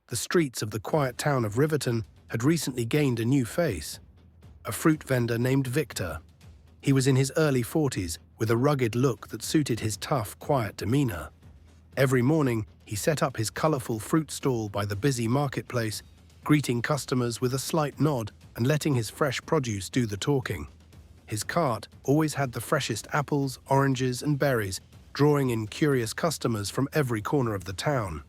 the streets of the quiet town of Riverton had recently gained a new face. A fruit vendor named Victor. He was in his early 40s with a rugged look that suited his tough, quiet demeanor. Every morning, he set up his colorful fruit stall by the busy marketplace, greeting customers with a slight nod and letting his fresh produce do the talking. His cart always had the freshest apples, oranges, and berries, drawing in curious customers from every corner of the town.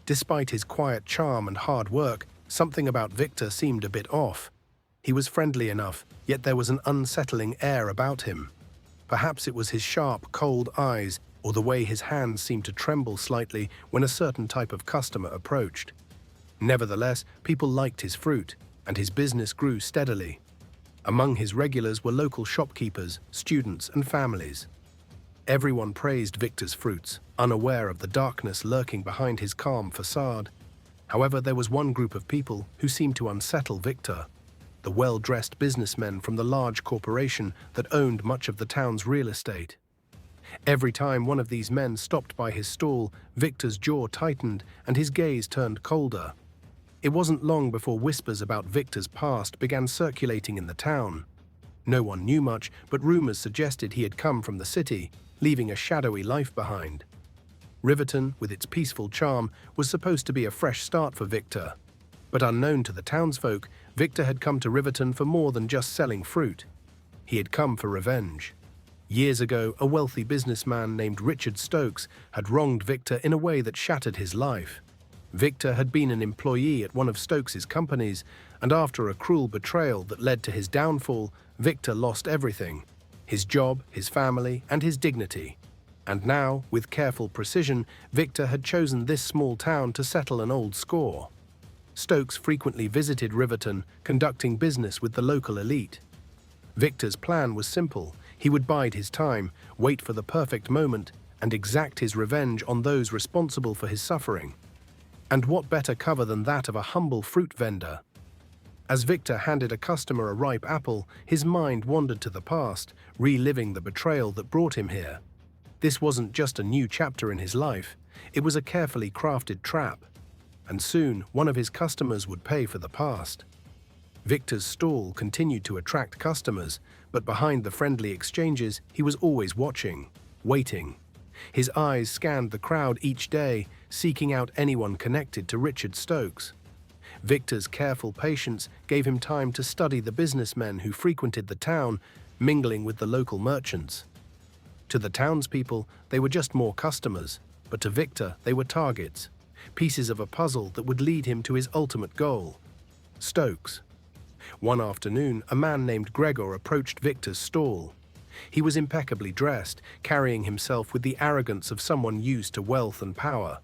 Despite his quiet charm and hard work, something about Victor seemed a bit off. He was friendly enough, yet there was an unsettling air about him. Perhaps it was his sharp, cold eyes or the way his hands seemed to tremble slightly when a certain type of customer approached. Nevertheless, people liked his fruit, and his business grew steadily. Among his regulars were local shopkeepers, students, and families. Everyone praised Victor's fruits, unaware of the darkness lurking behind his calm facade. However, there was one group of people who seemed to unsettle Victor: the well-dressed businessmen from the large corporation that owned much of the town's real estate. Every time one of these men stopped by his stall, Victor's jaw tightened and his gaze turned colder. It wasn't long before whispers about Victor's past began circulating in the town. No one knew much, but rumors suggested he had come from the city, leaving a shadowy life behind. Riverton, with its peaceful charm, was supposed to be a fresh start for Victor. But unknown to the townsfolk, Victor had come to Riverton for more than just selling fruit. He had come for revenge. Years ago, a wealthy businessman named Richard Stokes had wronged Victor in a way that shattered his life. Victor had been an employee at one of Stokes's companies, and after a cruel betrayal that led to his downfall, Victor lost everything: his job, his family, and his dignity. And now, with careful precision, Victor had chosen this small town to settle an old score. Stokes frequently visited Riverton, conducting business with the local elite. Victor's plan was simple. He would bide his time, wait for the perfect moment, and exact his revenge on those responsible for his suffering. And what better cover than that of a humble fruit vendor? As Victor handed a customer a ripe apple, his mind wandered to the past, reliving the betrayal that brought him here. This wasn't just a new chapter in his life, it was a carefully crafted trap. And soon, one of his customers would pay for the past. Victor's stall continued to attract customers, but behind the friendly exchanges, he was always watching, waiting. His eyes scanned the crowd each day, seeking out anyone connected to Richard Stokes. Victor's careful patience gave him time to study the businessmen who frequented the town, mingling with the local merchants. To the townspeople, they were just more customers, but to Victor, they were targets, pieces of a puzzle that would lead him to his ultimate goal: Stokes. One afternoon, a man named Gregor approached Victor's stall. He was impeccably dressed, carrying himself with the arrogance of someone used to wealth and power.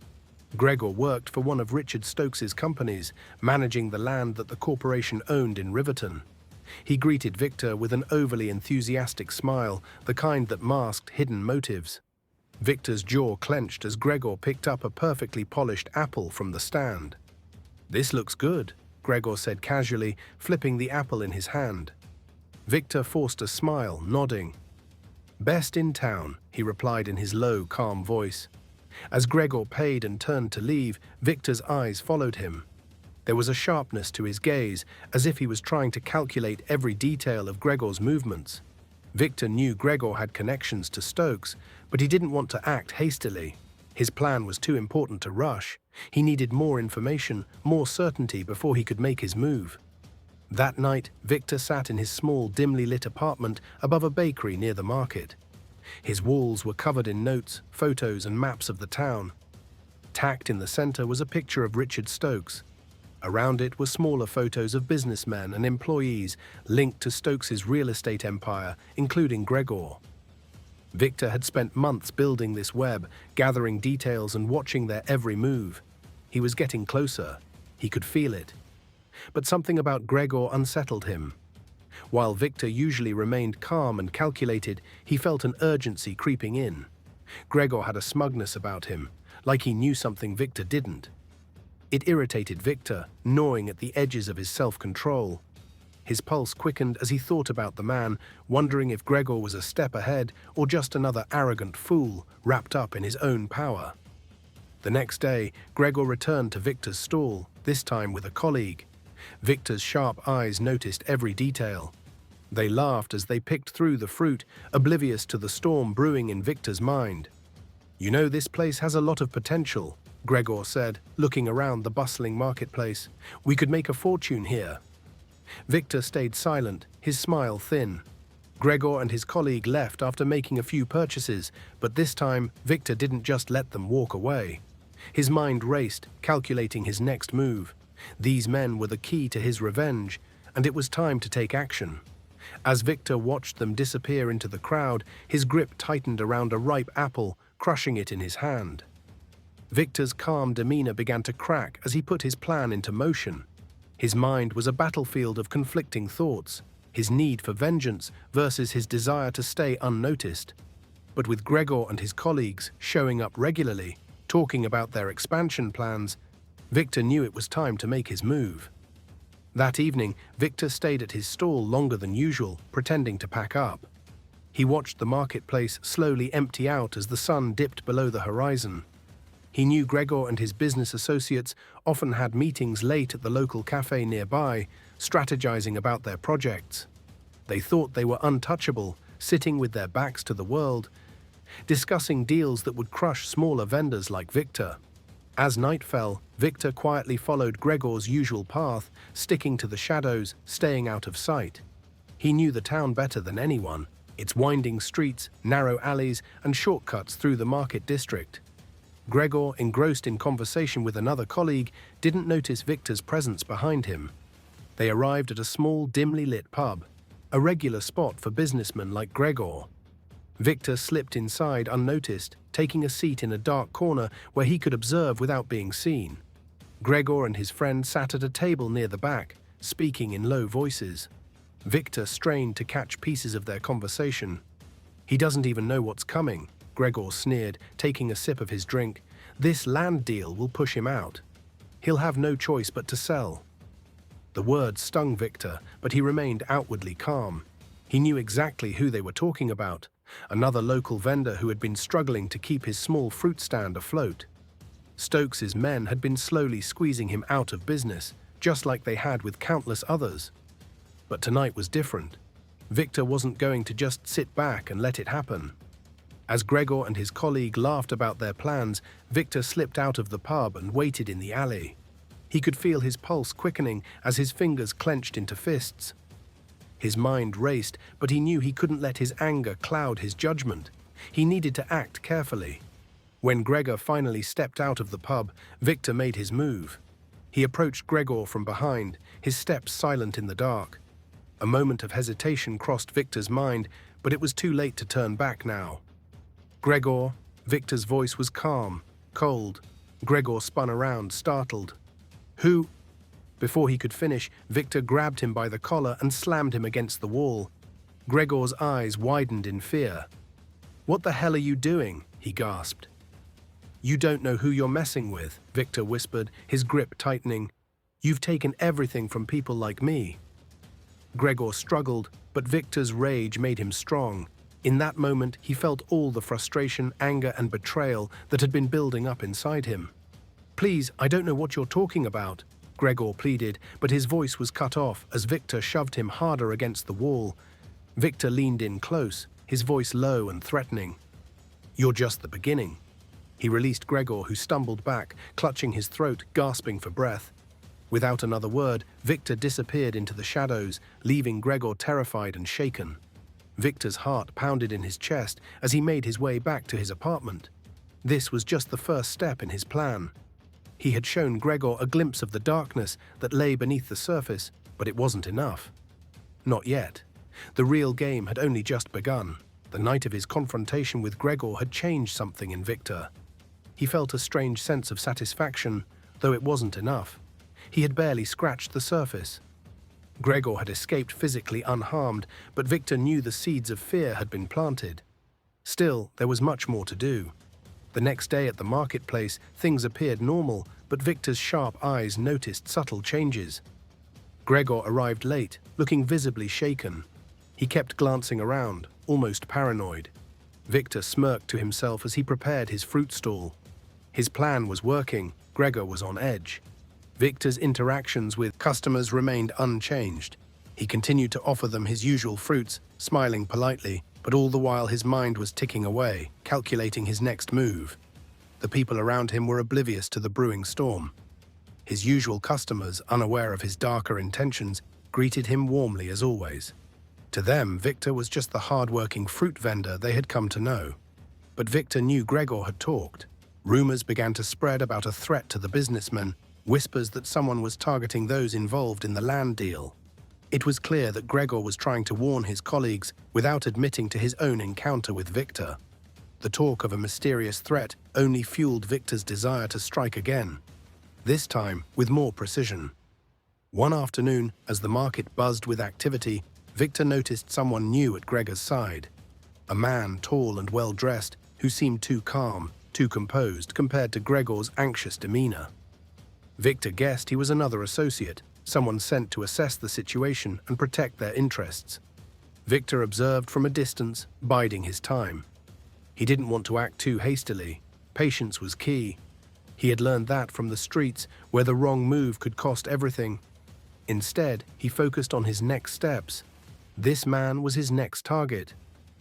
Gregor worked for one of Richard Stokes's companies, managing the land that the corporation owned in Riverton. He greeted Victor with an overly enthusiastic smile, the kind that masked hidden motives. Victor's jaw clenched as Gregor picked up a perfectly polished apple from the stand. "This looks good," Gregor said casually, flipping the apple in his hand. Victor forced a smile, nodding. "Best in town," he replied in his low, calm voice. As Gregor paid and turned to leave, Victor's eyes followed him. There was a sharpness to his gaze, as if he was trying to calculate every detail of Gregor's movements. Victor knew Gregor had connections to Stokes, but he didn't want to act hastily. His plan was too important to rush. He needed more information, more certainty before he could make his move. That night, Victor sat in his small, dimly lit apartment above a bakery near the market. His walls were covered in notes, photos, and maps of the town. Tacked in the center was a picture of Richard Stokes. Around it were smaller photos of businessmen and employees linked to Stokes's real estate empire, including Gregor. Victor had spent months building this web, gathering details and watching their every move. He was getting closer. He could feel it. But something about Gregor unsettled him. While Victor usually remained calm and calculated, he felt an urgency creeping in. Gregor had a smugness about him, like he knew something Victor didn't. It irritated Victor, gnawing at the edges of his self-control. His pulse quickened as he thought about the man, wondering if Gregor was a step ahead or just another arrogant fool wrapped up in his own power. The next day, Gregor returned to Victor's stall, this time with a colleague. Victor's sharp eyes noticed every detail. They laughed as they picked through the fruit, oblivious to the storm brewing in Victor's mind. "You know, this place has a lot of potential," Gregor said, looking around the bustling marketplace. "We could make a fortune here." Victor stayed silent, his smile thin. Gregor and his colleague left after making a few purchases, but this time Victor didn't just let them walk away. His mind raced, calculating his next move. These men were the key to his revenge, and it was time to take action. As Victor watched them disappear into the crowd, his grip tightened around a ripe apple, crushing it in his hand. Victor's calm demeanor began to crack as he put his plan into motion. His mind was a battlefield of conflicting thoughts, his need for vengeance versus his desire to stay unnoticed. But with Gregor and his colleagues showing up regularly, talking about their expansion plans, Victor knew it was time to make his move. That evening, Victor stayed at his stall longer than usual, pretending to pack up. He watched the marketplace slowly empty out as the sun dipped below the horizon. He knew Gregor and his business associates often had meetings late at the local cafe nearby, strategizing about their projects. They thought they were untouchable, sitting with their backs to the world, discussing deals that would crush smaller vendors like Victor. As night fell, Victor quietly followed Gregor's usual path, sticking to the shadows, staying out of sight. He knew the town better than anyone, its winding streets, narrow alleys, and shortcuts through the market district. Gregor, engrossed in conversation with another colleague, didn't notice Victor's presence behind him. They arrived at a small, dimly lit pub, a regular spot for businessmen like Gregor. Victor slipped inside unnoticed, taking a seat in a dark corner where he could observe without being seen. Gregor and his friend sat at a table near the back, speaking in low voices. Victor strained to catch pieces of their conversation. "He doesn't even know what's coming," Gregor sneered, taking a sip of his drink. "This land deal will push him out. He'll have no choice but to sell." The words stung Victor, but he remained outwardly calm. He knew exactly who they were talking about, another local vendor who had been struggling to keep his small fruit stand afloat. Stokes's men had been slowly squeezing him out of business, just like they had with countless others. But tonight was different. Victor wasn't going to just sit back and let it happen. As Gregor and his colleague laughed about their plans, Victor slipped out of the pub and waited in the alley. He could feel his pulse quickening as his fingers clenched into fists. His mind raced, but he knew he couldn't let his anger cloud his judgment. He needed to act carefully. When Gregor finally stepped out of the pub, Victor made his move. He approached Gregor from behind, his steps silent in the dark. A moment of hesitation crossed Victor's mind, but it was too late to turn back now. "Gregor," Victor's voice was calm, cold. Gregor spun around, startled. "Who?" Before he could finish, Victor grabbed him by the collar and slammed him against the wall. Gregor's eyes widened in fear. "What the hell are you doing?" he gasped. "You don't know who you're messing with," Victor whispered, his grip tightening. "You've taken everything from people like me." Gregor struggled, but Victor's rage made him strong. In that moment, he felt all the frustration, anger, and betrayal that had been building up inside him. "Please, I don't know what you're talking about," Gregor pleaded, but his voice was cut off as Victor shoved him harder against the wall. Victor leaned in close, his voice low and threatening. "You're just the beginning." He released Gregor, who stumbled back, clutching his throat, gasping for breath. Without another word, Victor disappeared into the shadows, leaving Gregor terrified and shaken. Victor's heart pounded in his chest as he made his way back to his apartment. This was just the first step in his plan. He had shown Gregor a glimpse of the darkness that lay beneath the surface, but it wasn't enough. Not yet. The real game had only just begun. The night of his confrontation with Gregor had changed something in Victor. He felt a strange sense of satisfaction, though it wasn't enough. He had barely scratched the surface. Gregor had escaped physically unharmed, but Victor knew the seeds of fear had been planted. Still, there was much more to do. The next day at the marketplace, things appeared normal, but Victor's sharp eyes noticed subtle changes. Gregor arrived late, looking visibly shaken. He kept glancing around, almost paranoid. Victor smirked to himself as he prepared his fruit stall. His plan was working. Gregor was on edge. Victor's interactions with customers remained unchanged. He continued to offer them his usual fruits, smiling politely, but all the while his mind was ticking away, calculating his next move. The people around him were oblivious to the brewing storm. His usual customers, unaware of his darker intentions, greeted him warmly as always. To them, Victor was just the hard-working fruit vendor they had come to know. But Victor knew Gregor had talked. Rumors began to spread about a threat to the businessman, whispers that someone was targeting those involved in the land deal. It was clear that Gregor was trying to warn his colleagues without admitting to his own encounter with Victor. The talk of a mysterious threat only fueled Victor's desire to strike again, this time with more precision. One afternoon, as the market buzzed with activity, Victor noticed someone new at Gregor's side. A man, tall and well-dressed, who seemed too calm, too composed compared to Gregor's anxious demeanor. Victor guessed he was another associate, someone sent to assess the situation and protect their interests. Victor observed from a distance, biding his time. He didn't want to act too hastily. Patience was key. He had learned that from the streets, where the wrong move could cost everything. Instead, he focused on his next steps. This man was his next target.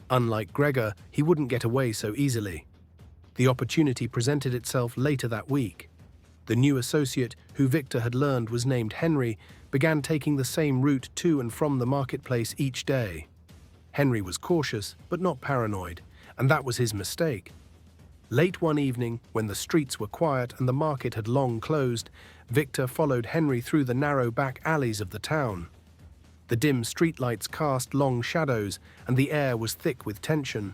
Unlike Gregor, he wouldn't get away so easily. The opportunity presented itself later that week. The new associate, who Victor had learned was named Henry, began taking the same route to and from the marketplace each day. Henry was cautious, but not paranoid, and that was his mistake. Late one evening, when the streets were quiet and the market had long closed, Victor followed Henry through the narrow back alleys of the town. The dim streetlights cast long shadows, and the air was thick with tension.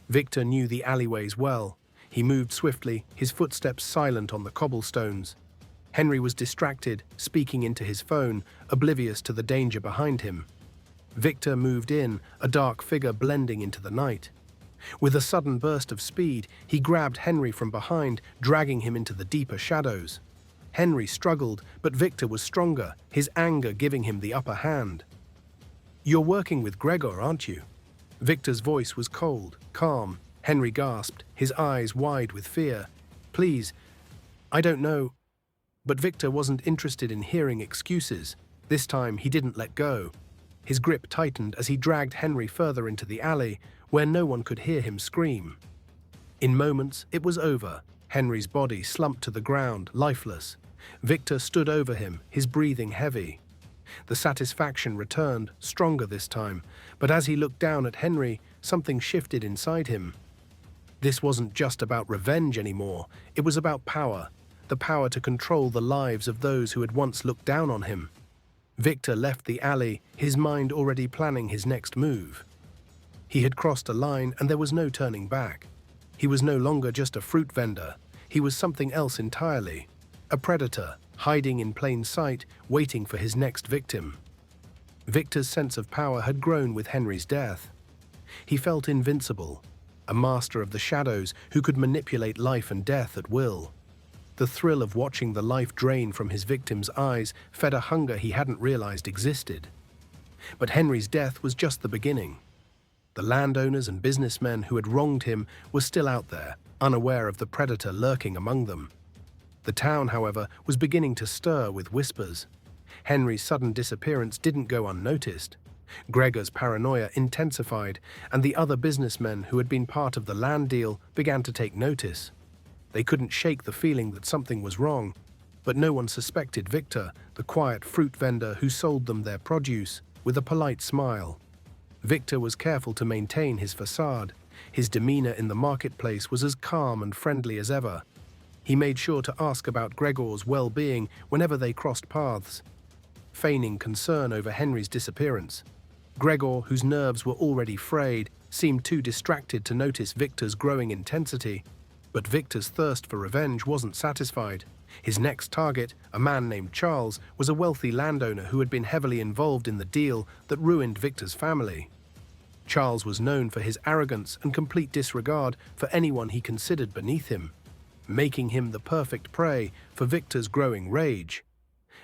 Victor knew the alleyways well. He moved swiftly, his footsteps silent on the cobblestones. Henry was distracted, speaking into his phone, oblivious to the danger behind him. Victor moved in, a dark figure blending into the night. With a sudden burst of speed, he grabbed Henry from behind, dragging him into the deeper shadows. Henry struggled, but Victor was stronger, his anger giving him the upper hand. "You're working with Gregor, aren't you?" Victor's voice was cold, calm. Henry gasped, his eyes wide with fear. "Please, I don't know." But Victor wasn't interested in hearing excuses. This time he didn't let go. His grip tightened as he dragged Henry further into the alley, where no one could hear him scream. In moments, it was over. Henry's body slumped to the ground, lifeless. Victor stood over him, his breathing heavy. The satisfaction returned, stronger this time, but as he looked down at Henry, something shifted inside him. This wasn't just about revenge anymore, it was about power, the power to control the lives of those who had once looked down on him. Victor left the alley, his mind already planning his next move. He had crossed a line and there was no turning back. He was no longer just a fruit vendor, he was something else entirely. A predator, hiding in plain sight, waiting for his next victim. Victor's sense of power had grown with Henry's death. He felt invincible, a master of the shadows who could manipulate life and death at will. The thrill of watching the life drain from his victim's eyes fed a hunger he hadn't realized existed. But Henry's death was just the beginning. The landowners and businessmen who had wronged him were still out there, unaware of the predator lurking among them. The town, however, was beginning to stir with whispers. Henry's sudden disappearance didn't go unnoticed. Gregor's paranoia intensified, and the other businessmen who had been part of the land deal began to take notice. They couldn't shake the feeling that something was wrong, but no one suspected Victor, the quiet fruit vendor who sold them their produce, with a polite smile. Victor was careful to maintain his facade. His demeanor in the marketplace was as calm and friendly as ever. He made sure to ask about Gregor's well-being whenever they crossed paths, feigning concern over Henry's disappearance. Gregor, whose nerves were already frayed, seemed too distracted to notice Victor's growing intensity. But Victor's thirst for revenge wasn't satisfied. His next target, a man named Charles, was a wealthy landowner who had been heavily involved in the deal that ruined Victor's family. Charles was known for his arrogance and complete disregard for anyone he considered beneath him, making him the perfect prey for Victor's growing rage.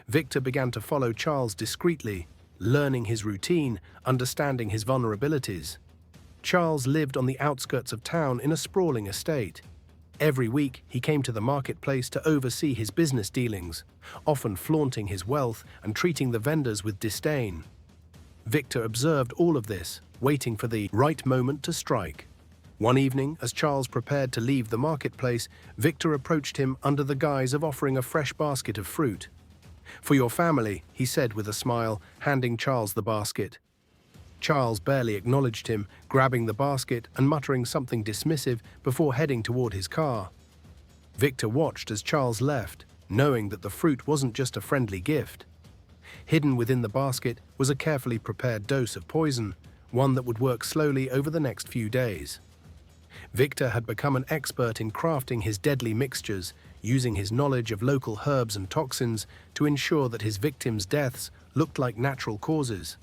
Victor began to follow Charles discreetly, learning his routine, understanding his vulnerabilities. Charles lived on the outskirts of town in a sprawling estate. Every week, he came to the marketplace to oversee his business dealings, often flaunting his wealth and treating the vendors with disdain. Victor observed all of this, waiting for the right moment to strike. One evening, as Charles prepared to leave the marketplace, Victor approached him under the guise of offering a fresh basket of fruit. "For your family," he said with a smile, handing Charles the basket. Charles barely acknowledged him, grabbing the basket and muttering something dismissive before heading toward his car. Victor watched as Charles left, knowing that the fruit wasn't just a friendly gift. Hidden within the basket was a carefully prepared dose of poison, one that would work slowly over the next few days. Victor had become an expert in crafting his deadly mixtures, using his knowledge of local herbs and toxins to ensure that his victims' deaths looked like natural causes.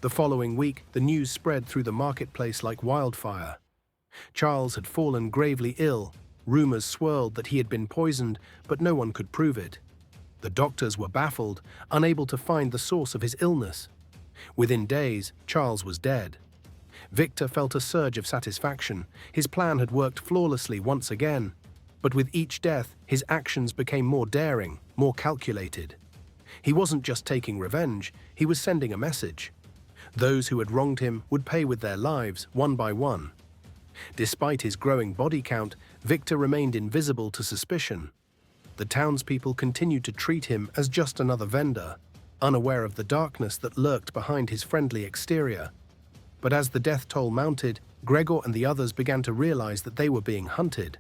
The following week, the news spread through the marketplace like wildfire. Charles had fallen gravely ill. Rumors swirled that he had been poisoned, but no one could prove it. The doctors were baffled, unable to find the source of his illness. Within days, Charles was dead. Victor felt a surge of satisfaction. His plan had worked flawlessly once again. But with each death, his actions became more daring, more calculated. He wasn't just taking revenge, he was sending a message. Those who had wronged him would pay with their lives, one by one. Despite his growing body count, Victor remained invisible to suspicion. The townspeople continued to treat him as just another vendor, unaware of the darkness that lurked behind his friendly exterior. But as the death toll mounted, Gregor and the others began to realize that they were being hunted.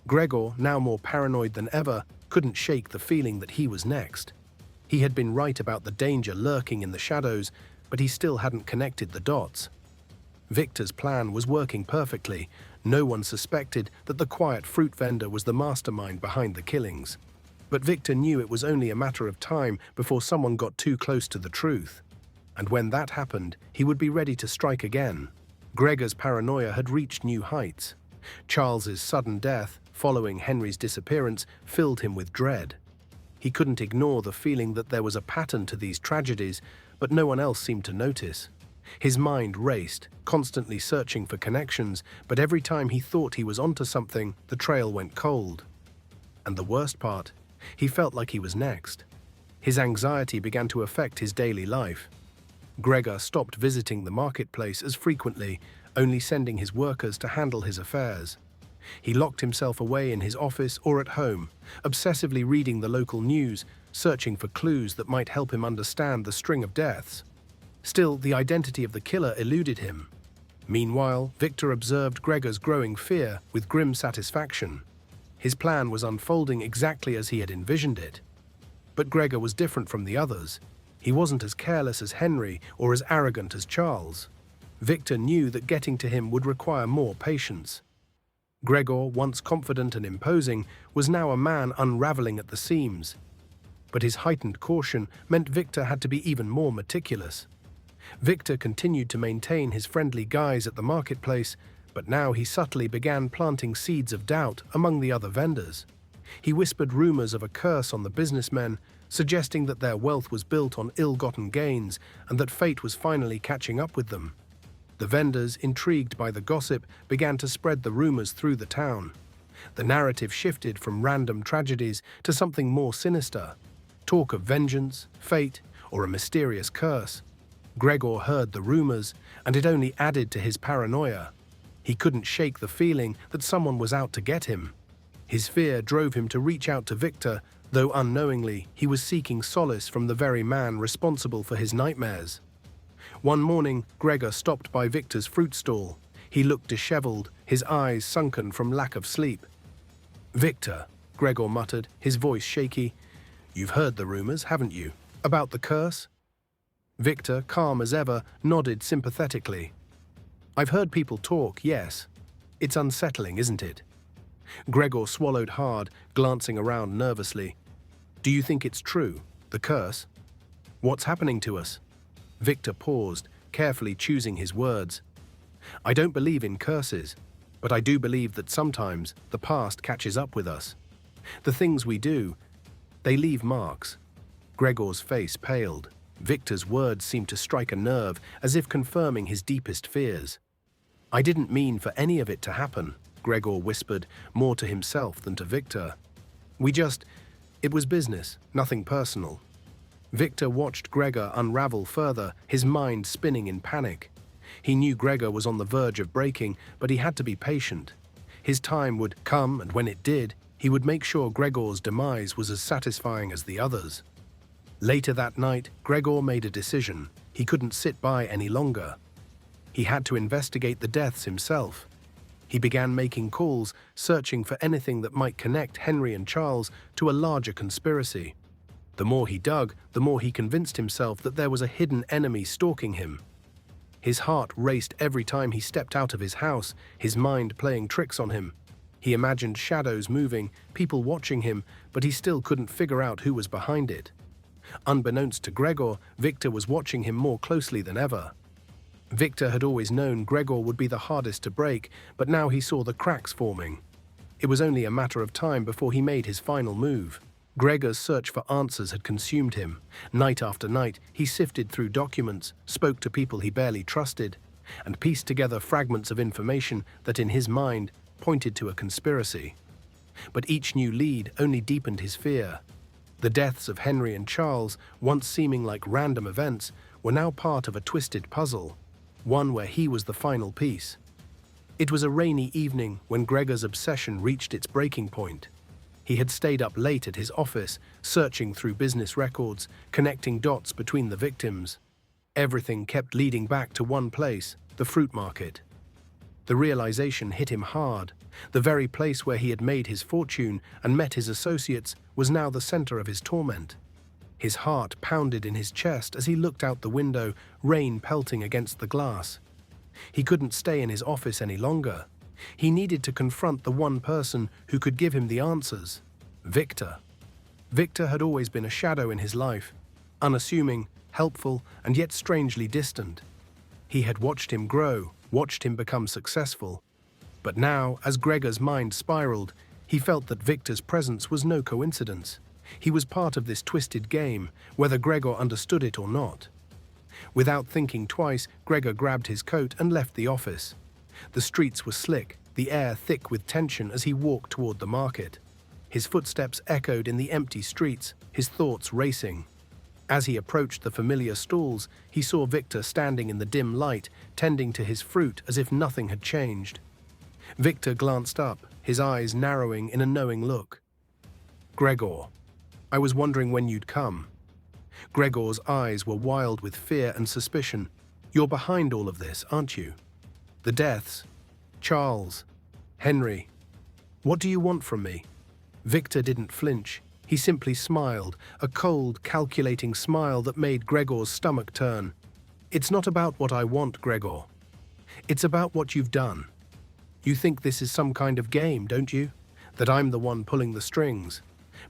Gregor, now more paranoid than ever, couldn't shake the feeling that he was next. He had been right about the danger lurking in the shadows, but he still hadn't connected the dots. Victor's plan was working perfectly. No one suspected that the quiet fruit vendor was the mastermind behind the killings. But Victor knew it was only a matter of time before someone got too close to the truth. And when that happened, he would be ready to strike again. Gregor's paranoia had reached new heights. Charles's sudden death, following Henry's disappearance, filled him with dread. He couldn't ignore the feeling that there was a pattern to these tragedies, but no one else seemed to notice. His mind raced, constantly searching for connections, but every time he thought he was onto something, the trail went cold. And the worst part, he felt like he was next. His anxiety began to affect his daily life. Gregor stopped visiting the marketplace as frequently, only sending his workers to handle his affairs. He locked himself away in his office or at home, obsessively reading the local news, searching for clues that might help him understand the string of deaths. Still, the identity of the killer eluded him. Meanwhile, Victor observed Gregor's growing fear with grim satisfaction. His plan was unfolding exactly as he had envisioned it. But Gregor was different from the others. He wasn't as careless as Henry or as arrogant as Charles. Victor knew that getting to him would require more patience. Gregor, once confident and imposing, was now a man unraveling at the seams. But his heightened caution meant Victor had to be even more meticulous. Victor continued to maintain his friendly guise at the marketplace, but now he subtly began planting seeds of doubt among the other vendors. He whispered rumors of a curse on the businessmen, suggesting that their wealth was built on ill-gotten gains and that fate was finally catching up with them. The vendors, intrigued by the gossip, began to spread the rumors through the town. The narrative shifted from random tragedies to something more sinister. Talk of vengeance, fate, or a mysterious curse. Gregor heard the rumors, and it only added to his paranoia. He couldn't shake the feeling that someone was out to get him. His fear drove him to reach out to Victor, though unknowingly he was seeking solace from the very man responsible for his nightmares. One morning, Gregor stopped by Victor's fruit stall. He looked disheveled, his eyes sunken from lack of sleep. "Victor," Gregor muttered, his voice shaky, "you've heard the rumors, haven't you? About the curse?" Victor, calm as ever, nodded sympathetically. "I've heard people talk, yes. It's unsettling, isn't it?" Gregor swallowed hard, glancing around nervously. "Do you think it's true, the curse? What's happening to us?" Victor paused, carefully choosing his words. "I don't believe in curses, but I do believe that sometimes the past catches up with us. The things we do, they leave marks." Gregor's face paled. Victor's words seemed to strike a nerve, as if confirming his deepest fears. "I didn't mean for any of it to happen. Gregor whispered, more to himself than to Victor. It was business, nothing personal. Victor watched Gregor unravel further, his mind spinning in panic. He knew Gregor was on the verge of breaking, but he had to be patient. His time would come, and when it did, he would make sure Gregor's demise was as satisfying as the others. Later that night, Gregor made a decision. He couldn't sit by any longer. He had to investigate the deaths himself. He began making calls, searching for anything that might connect Henry and Charles to a larger conspiracy. The more he dug, the more he convinced himself that there was a hidden enemy stalking him. His heart raced every time he stepped out of his house, his mind playing tricks on him. He imagined shadows moving, people watching him, but he still couldn't figure out who was behind it. Unbeknownst to Gregor, Victor was watching him more closely than ever. Victor had always known Gregor would be the hardest to break, but now he saw the cracks forming. It was only a matter of time before he made his final move. Gregor's search for answers had consumed him. Night after night, he sifted through documents, spoke to people he barely trusted, and pieced together fragments of information that in his mind pointed to a conspiracy. But each new lead only deepened his fear. The deaths of Henry and Charles, once seeming like random events, were now part of a twisted puzzle, one where he was the final piece. It was a rainy evening when Gregor's obsession reached its breaking point. He had stayed up late at his office, searching through business records, connecting dots between the victims. Everything kept leading back to one place, the fruit market. The realization hit him hard. The very place where he had made his fortune and met his associates was now the center of his torment. His heart pounded in his chest as he looked out the window, rain pelting against the glass. He couldn't stay in his office any longer. He needed to confront the one person who could give him the answers: Victor. Victor had always been a shadow in his life, unassuming, helpful, and yet strangely distant. He had watched him grow, watched him become successful. But now, as Gregor's mind spiraled, he felt that Victor's presence was no coincidence. He was part of this twisted game, whether Gregor understood it or not. Without thinking twice, Gregor grabbed his coat and left the office. The streets were slick, the air thick with tension as he walked toward the market. His footsteps echoed in the empty streets, his thoughts racing. As he approached the familiar stalls, he saw Victor standing in the dim light, tending to his fruit as if nothing had changed. Victor glanced up, his eyes narrowing in a knowing look. "Gregor, I was wondering when you'd come." Gregor's eyes were wild with fear and suspicion. "You're behind all of this, aren't you? The deaths, Charles, Henry. What do you want from me?" Victor didn't flinch. He simply smiled, a cold, calculating smile that made Gregor's stomach turn. "It's not about what I want, Gregor. It's about what you've done. You think this is some kind of game, don't you? That I'm the one pulling the strings.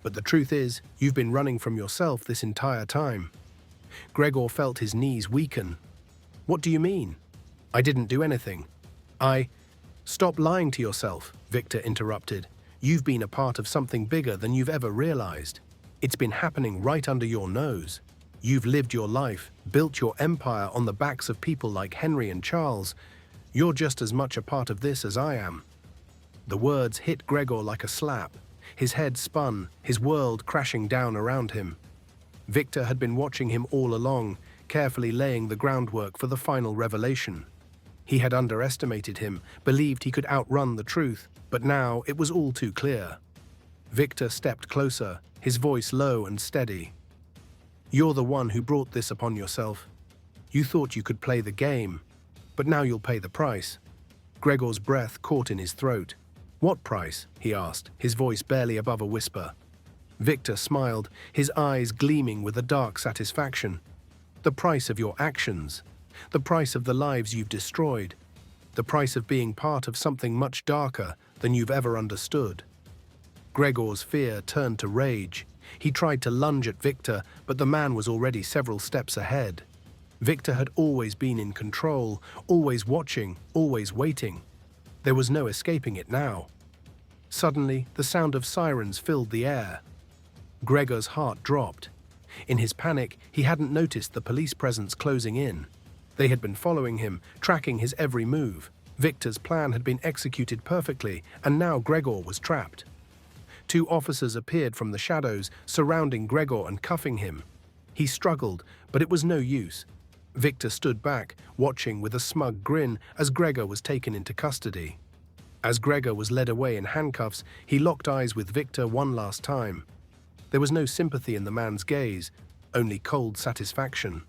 But the truth is, you've been running from yourself this entire time." Gregor felt his knees weaken. "What do you mean? I didn't do anything. Stop lying to yourself," Victor interrupted. "You've been a part of something bigger than you've ever realized. It's been happening right under your nose. You've lived your life, built your empire on the backs of people like Henry and Charles. You're just as much a part of this as I am." The words hit Gregor like a slap. His head spun, his world crashing down around him. Victor had been watching him all along, carefully laying the groundwork for the final revelation. He had underestimated him, believed he could outrun the truth, but now it was all too clear. Victor stepped closer, his voice low and steady. "You're the one who brought this upon yourself. You thought you could play the game, but now you'll pay the price." Gregor's breath caught in his throat. "What price?" he asked, his voice barely above a whisper. Victor smiled, his eyes gleaming with a dark satisfaction. "The price of your actions. The price of the lives you've destroyed. The price of being part of something much darker than you've ever understood." Gregor's fear turned to rage. He tried to lunge at Victor, but the man was already several steps ahead. Victor had always been in control, always watching, always waiting. There was no escaping it now. Suddenly, the sound of sirens filled the air. Gregor's heart dropped. In his panic, he hadn't noticed the police presence closing in. They had been following him, tracking his every move. Victor's plan had been executed perfectly, and now Gregor was trapped. Two officers appeared from the shadows, surrounding Gregor and cuffing him. He struggled, but it was no use. Victor stood back, watching with a smug grin as Gregor was taken into custody. As Gregor was led away in handcuffs, he locked eyes with Victor one last time. There was no sympathy in the man's gaze, only cold satisfaction.